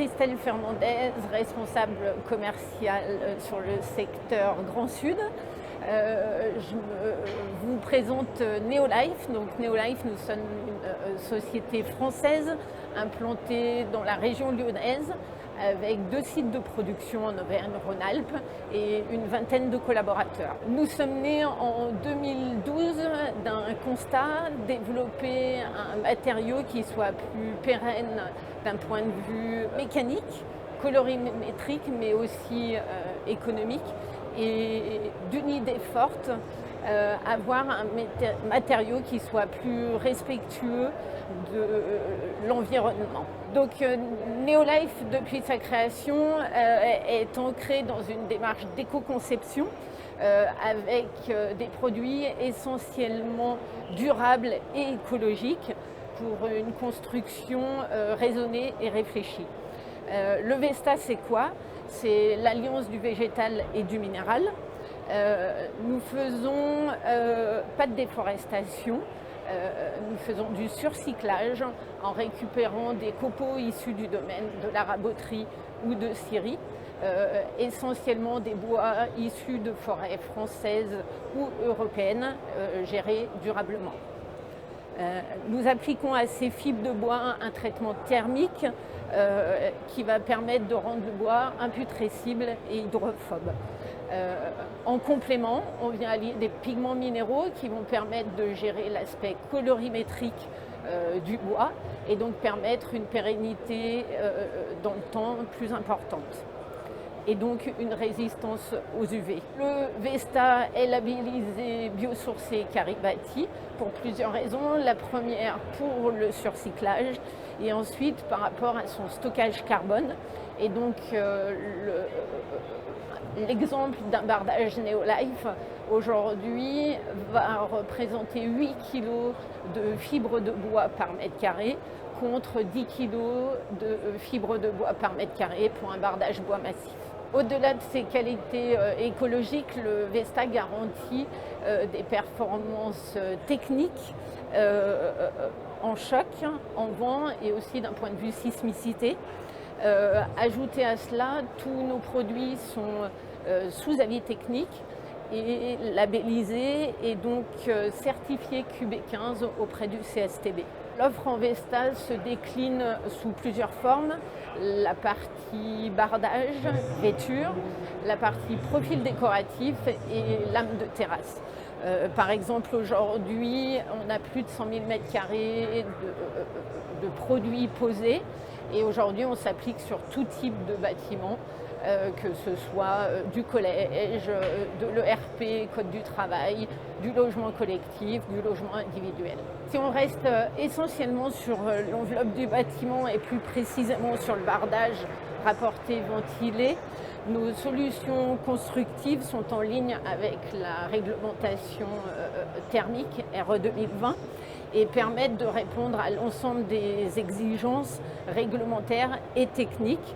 Christelle Fernandez, responsable commerciale sur le secteur Grand Sud. Je vous présente Neolife. Donc Neolife, nous sommes une société française implantée dans la région lyonnaise avec 2 sites de production en Auvergne-Rhône-Alpes et une vingtaine de collaborateurs. Nous sommes nés en 2012 d'un constat, développer un matériau qui soit plus pérenne d'un point de vue mécanique, colorimétrique, mais aussi économique, et d'une idée forte, avoir un matériau qui soit plus respectueux de l'environnement. Donc Neolife, depuis sa création, est ancré dans une démarche d'éco-conception avec des produits essentiellement durables et écologiques pour une construction raisonnée et réfléchie. Le Vesta, c'est quoi? C'est l'alliance du végétal et du minéral. Nous faisons pas de déforestation, nous faisons du surcyclage en récupérant des copeaux issus du domaine de la raboterie ou de scierie, essentiellement des bois issus de forêts françaises ou européennes gérés durablement. Nous appliquons à ces fibres de bois un traitement thermique qui va permettre de rendre le bois imputrescible et hydrophobe. En complément, on vient allier des pigments minéraux qui vont permettre de gérer l'aspect colorimétrique du bois et donc permettre une pérennité dans le temps plus importante et donc une résistance aux UV. Le Vesta est labellisé biosourcé Caribati pour plusieurs raisons. La première, pour le surcyclage, et ensuite par rapport à son stockage carbone. Et donc l'exemple d'un bardage Neolife aujourd'hui va représenter 8 kg de fibres de bois par mètre carré contre 10 kg de fibres de bois par mètre carré pour un bardage bois massif. Au-delà de ses qualités écologiques, le Vesta garantit des performances techniques en choc, en vent et aussi d'un point de vue sismicité. Ajouté à cela, tous nos produits sont sous avis technique et labellisés et donc certifiés QB15 auprès du CSTB. L'offre en Vesta se décline sous plusieurs formes. La partie bardage, vêture, la partie profil décoratif et lame de terrasse. Par exemple, aujourd'hui, on a plus de 100 000 m² de produits posés et aujourd'hui, on s'applique sur tout type de bâtiment, que ce soit du collège, de l'ERP, code du travail, du logement collectif, du logement individuel. Si on reste essentiellement sur l'enveloppe du bâtiment et plus précisément sur le bardage rapporté ventilé, nos solutions constructives sont en ligne avec la réglementation thermique RE 2020 et permettent de répondre à l'ensemble des exigences réglementaires et techniques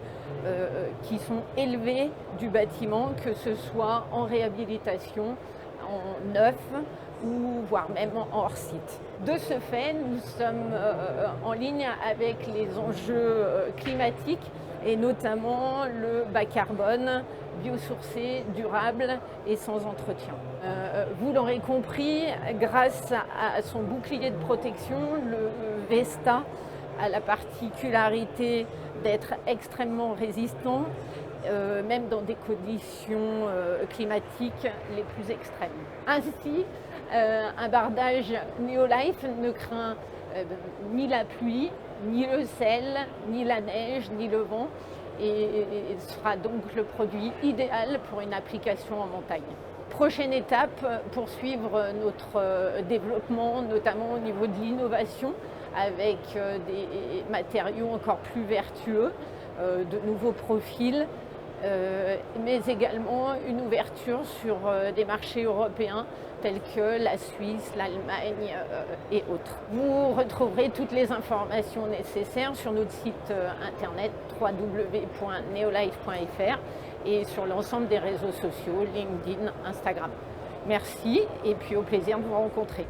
qui sont élevées du bâtiment, que ce soit en réhabilitation, en neuf ou voire même en hors-site. De ce fait, nous sommes en ligne avec les enjeux climatiques et notamment le bas carbone, biosourcé, durable et sans entretien. Vous l'aurez compris, grâce à son bouclier de protection, le Vesta a la particularité d'être extrêmement résistant, même dans des conditions climatiques les plus extrêmes. Ainsi, un bardage Neolife ne craint ni la pluie, ni le sel, ni la neige, ni le vent, et sera donc le produit idéal pour une application en montagne. Prochaine étape, poursuivre notre développement, notamment au niveau de l'innovation, avec des matériaux encore plus vertueux, de nouveaux profils, mais également une ouverture sur des marchés européens tels que la Suisse, l'Allemagne et autres. Vous retrouverez toutes les informations nécessaires sur notre site internet www.neolife.fr et sur l'ensemble des réseaux sociaux, LinkedIn, Instagram. Merci et puis au plaisir de vous rencontrer.